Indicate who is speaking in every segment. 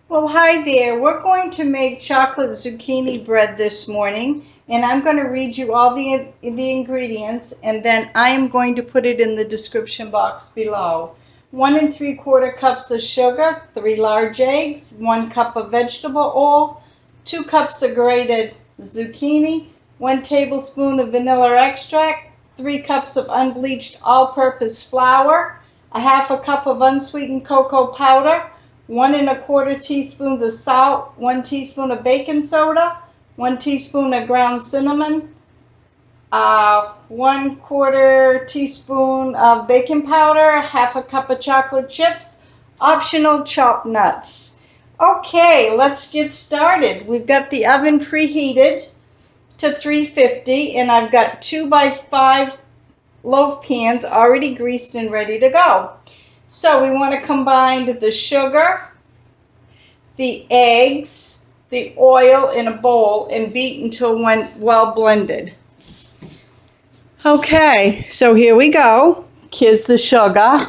Speaker 1: Well, hi there. We're going to make chocolate zucchini bread this morning, and I'm going to read you all the ingredients, and then I am going to put it in the description box below. 1 3/4 cups of sugar, 3 large eggs, 1 cup of vegetable oil, 2 cups of grated zucchini, 1 tablespoon of vanilla extract, 3 cups of unbleached all-purpose flour, a 1/2 cup of unsweetened cocoa powder, 1 1/4 teaspoons of salt, 1 teaspoon of baking soda, 1 teaspoon of ground cinnamon, 1/4 teaspoon of baking powder, 1/2 cup of chocolate chips, optional chopped nuts. Okay, let's get started. We've got the oven preheated to 350, and I've got 2x5 loaf pans already greased and ready to go. So we want to combine the sugar, the eggs, the oil in a bowl and beat until well blended. Okay, so here we go. Here's the sugar.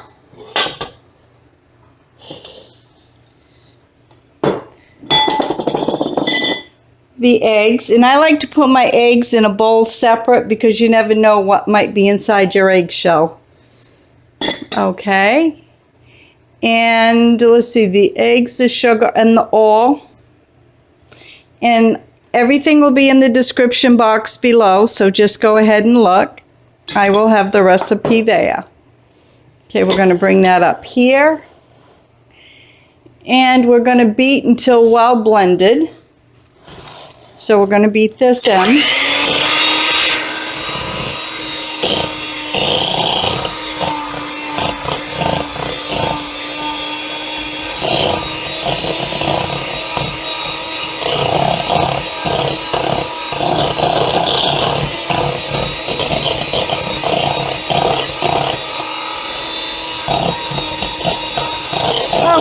Speaker 1: The eggs, and I like to put my eggs in a bowl separate because you never know what might be inside your eggshell. Okay. And let's see, the eggs, the sugar, and the oil. And everything will be in the description box below, so just go ahead and look. I will have the recipe there. Okay, we're going to bring that up here. And we're going to beat until well blended. So we're going to beat this in.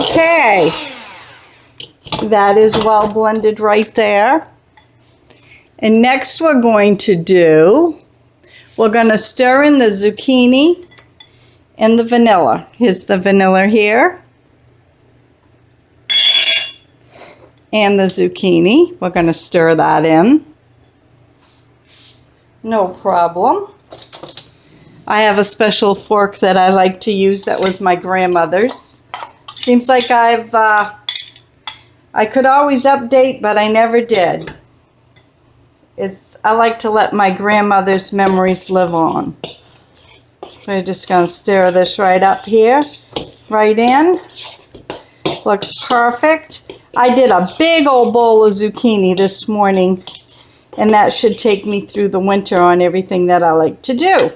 Speaker 1: Okay, that is well blended right there. And next we're going to stir in the zucchini and the vanilla. Here's the vanilla here. And the zucchini. We're going to stir that in. No problem. I have a special fork that I like to use that was my grandmother's. Seems like I could always update, but I never did. I like to let my grandmother's memories live on. We're just going to stir this right up here, right in. Looks perfect. I did a big old bowl of zucchini this morning, and that should take me through the winter on everything that I like to do.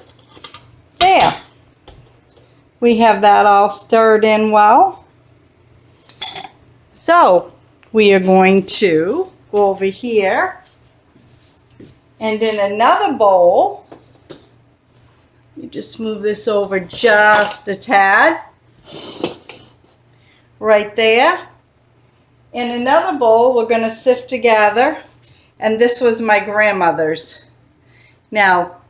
Speaker 1: There. We have that all stirred in well. So we are going to go over here, and in another bowl, you just move this over just a tad, right there. In another bowl, we're going to sift together, and this was my grandmother's. Now,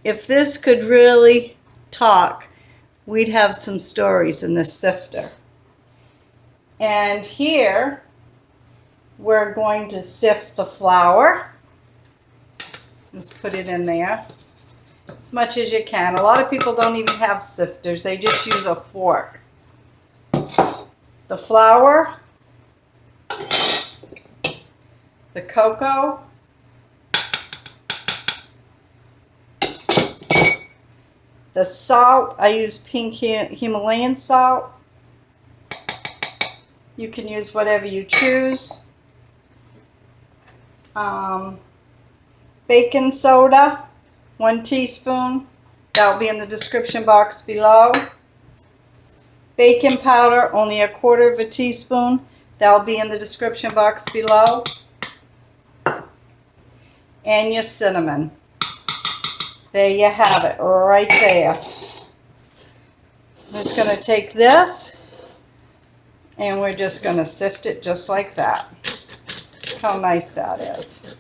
Speaker 1: if this could really talk, we'd have some stories in this sifter. And here, we're going to sift the flour. Just put it in there as much as you can. A lot of people don't even have sifters. They just use a fork. The flour, the cocoa, the salt. I use pink Himalayan salt. You can use whatever you choose. Baking soda, 1 teaspoon. That'll be in the description box below. Baking powder, only 1/4 teaspoon. That'll be in the description box below. And your cinnamon. There you have it, right there. I'm just going to take this, and we're just going to sift it just like that. How nice that is.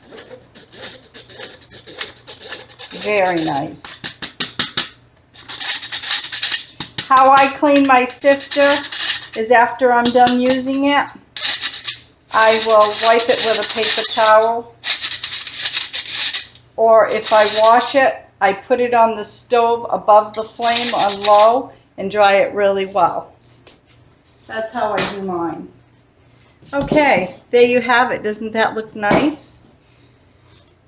Speaker 1: Very nice. How I clean my sifter is after I'm done using it, I will wipe it with a paper towel, or if I wash it, I put it on the stove above the flame on low and dry it really well. That's how I do mine. Okay, there you have it. Doesn't that look nice?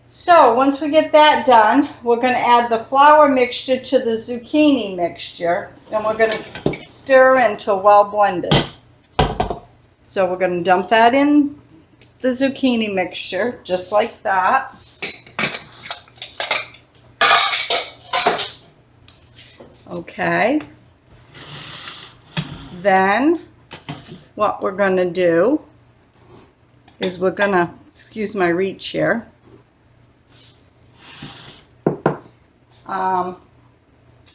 Speaker 1: So once we get that done, we're going to add the flour mixture to the zucchini mixture, and we're going to stir until well blended. So we're going to dump that in the zucchini mixture, just like that. Okay. Then what we're going to do is we're going to, excuse my reach here, add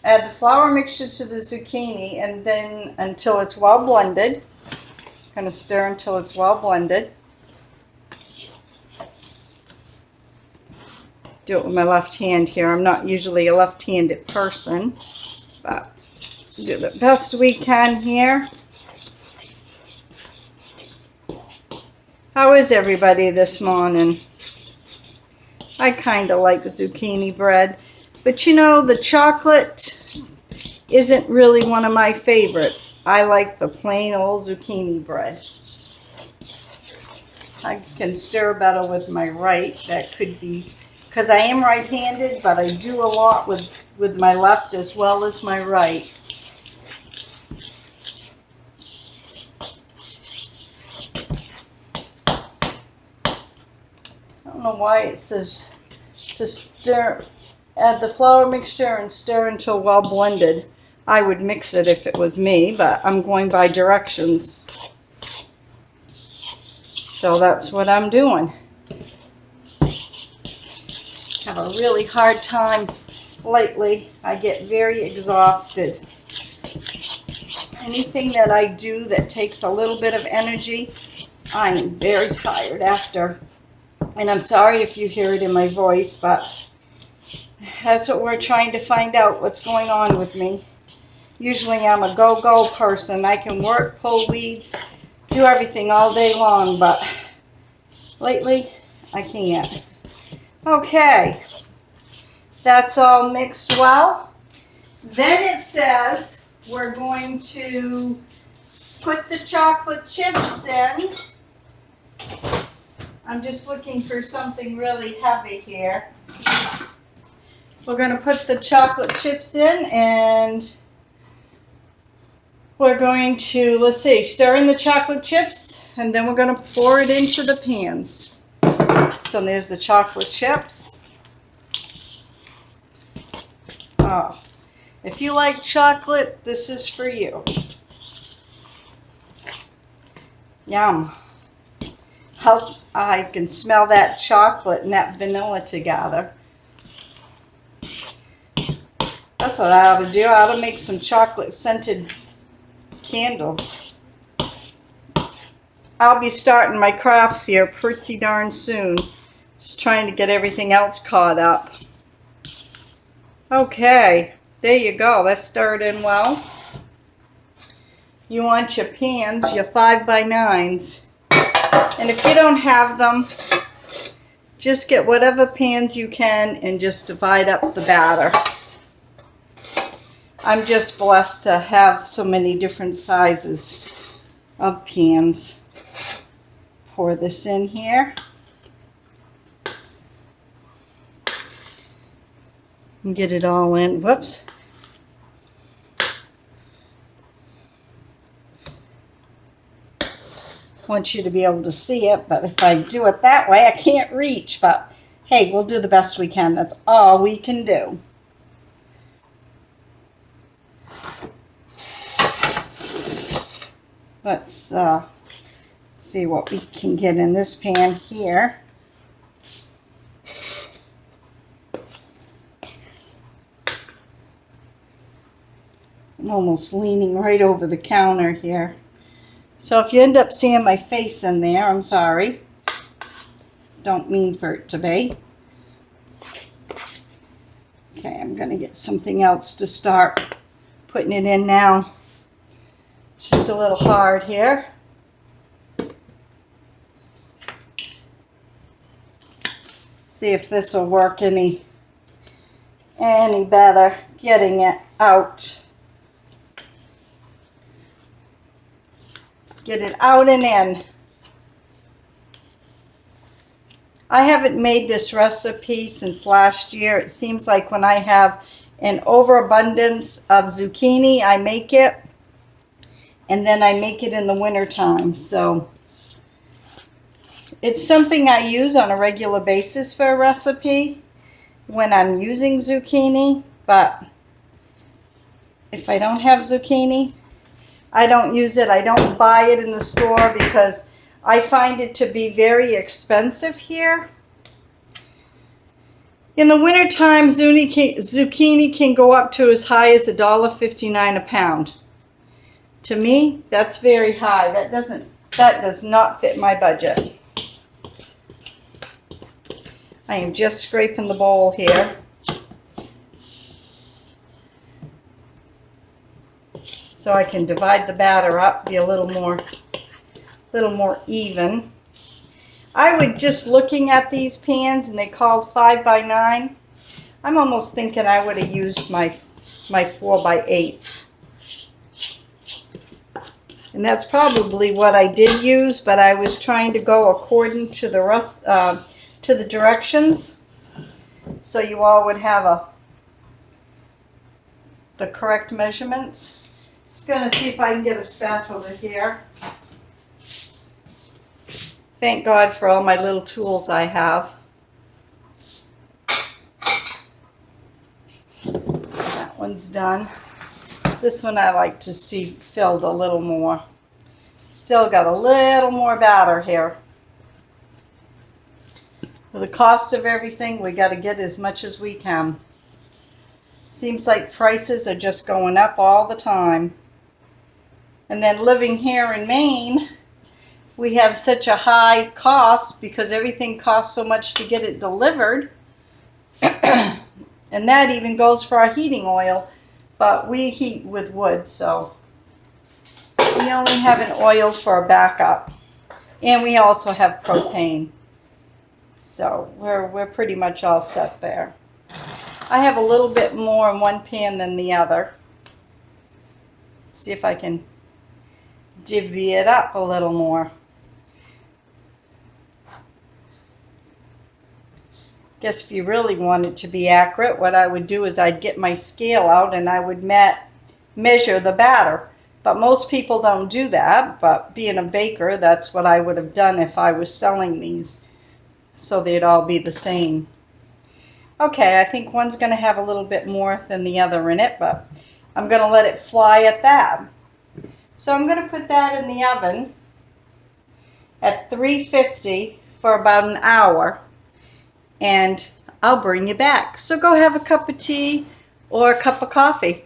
Speaker 1: the flour mixture to the zucchini, and then until it's well blended. Going to stir until it's well blended. Do it with my left hand here. I'm not usually a left-handed person, but do the best we can here. How is everybody this morning? I kind of like zucchini bread, but you know, the chocolate isn't really one of my favorites. I like the plain old zucchini bread. I can stir better with my right. That could be because I am right-handed, but I do a lot with my left as well as my right. I don't know why it says to stir, add the flour mixture and stir until well blended. I would mix it if it was me, but I'm going by directions. So that's what I'm doing. Have a really hard time lately. I get very exhausted. Anything that I do that takes a little bit of energy, I'm very tired after. And I'm sorry if you hear it in my voice, but that's what we're trying to find out, what's going on with me. Usually I'm a go-go person. I can work, pull weeds, do everything all day long, but lately I can't. Okay, that's all mixed well. Then it says we're going to put the chocolate chips in. I'm just looking for something really heavy here. We're going to put the chocolate chips in, and we're going to, let's see, stir in the chocolate chips, and then we're going to pour it into the pans. So there's the chocolate chips. Oh, if you like chocolate, this is for you. Yum. How I can smell that chocolate and that vanilla together. That's what I ought to do. I ought to make some chocolate scented candles. I'll be starting my crafts here pretty darn soon. Just trying to get everything else caught up. Okay, there you go. That's stirred in well. You want your pans, your 5x9s. And if you don't have them, just get whatever pans you can and just divide up the batter. I'm just blessed to have so many different sizes of pans. Pour this in here. And get it all in. Whoops. Want you to be able to see it, but if I do it that way, I can't reach. But hey, we'll do the best we can. That's all we can do. Let's see what we can get in this pan here. I'm almost leaning right over the counter here. So if you end up seeing my face in there, I'm sorry. Don't mean for it to be. Okay, I'm going to get something else to start putting it in now. It's just a little hard here. See if this will work any better getting it out. Get it out and in. I haven't made this recipe since last year. It seems like when I have an overabundance of zucchini, I make it, and then I make it in the winter time. So it's something I use on a regular basis for a recipe when I'm using zucchini, but if I don't have zucchini, I don't use it. I don't buy it in the store because I find it to be very expensive here. In the wintertime, zucchini can go up to as high as $1.59 a pound. To me, that's very high. That does not fit my budget. I am just scraping the bowl here. So I can divide the batter up, be a little more even. I would, just looking at these pans, and they called 5 by 9. I'm almost thinking I would have used my 4 by 8s. And that's probably what I did use, but I was trying to go according to the directions, so you all would have the correct measurements. Just gonna see if I can get a spatula here. Thank God for all my little tools I have. That one's done. This one I like to see filled a little more. Still got a little more batter here. For the cost of everything, we got to get as much as we can. Seems like prices are just going up all the time. And then living here in Maine, we have such a high cost because everything costs so much to get it delivered. And that even goes for our heating oil. But we heat with wood, so we only have an oil for a backup. And we also have propane. So we're pretty much all set there. I have a little bit more in one pan than the other. See if I can divvy it up a little more. Guess if you really want it to be accurate, what I would do is I'd get my scale out and I would measure the batter. But most people don't do that, but being a baker, that's what I would have done if I was selling these, so they'd all be the same. Okay, I think one's going to have a little bit more than the other in it, but I'm going to let it fly at that. So I'm going to put that in the oven at 350 for about an hour, and I'll bring you back. So go have a cup of tea or a cup of coffee.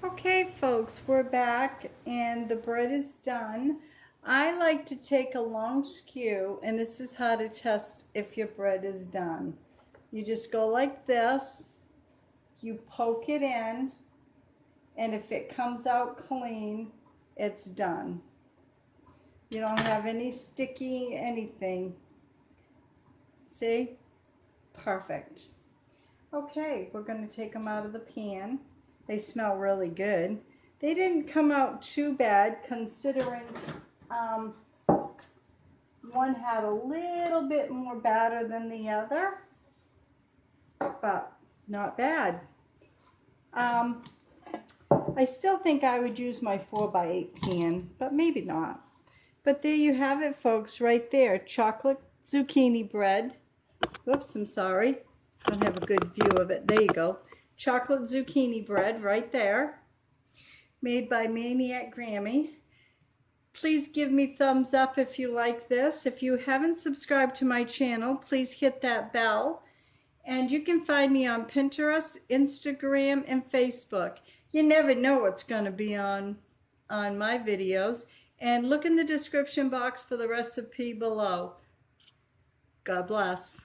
Speaker 1: Okay, folks, we're back and the bread is done. I like to take a long skew, and this is how to test if your bread is done. You just go like this, you poke it in, and if it comes out clean, it's done. You don't have any sticky anything. See? Perfect. Okay, we're going to take them out of the pan. They smell really good. They didn't come out too bad considering one had a little bit more batter than the other, but not bad. I still think I would use my 4 by 8 pan, but maybe not. But there you have it, folks, right there. Chocolate zucchini bread. Whoops, I'm sorry. I don't have a good view of it. There you go. Chocolate zucchini bread right there. Made by Maniac Grammy. Please give me thumbs up if you like this. If you haven't subscribed to my channel, please hit that bell. And you can find me on Pinterest, Instagram, and Facebook. You never know what's going to be on my videos. And look in the description box for the recipe below. God bless.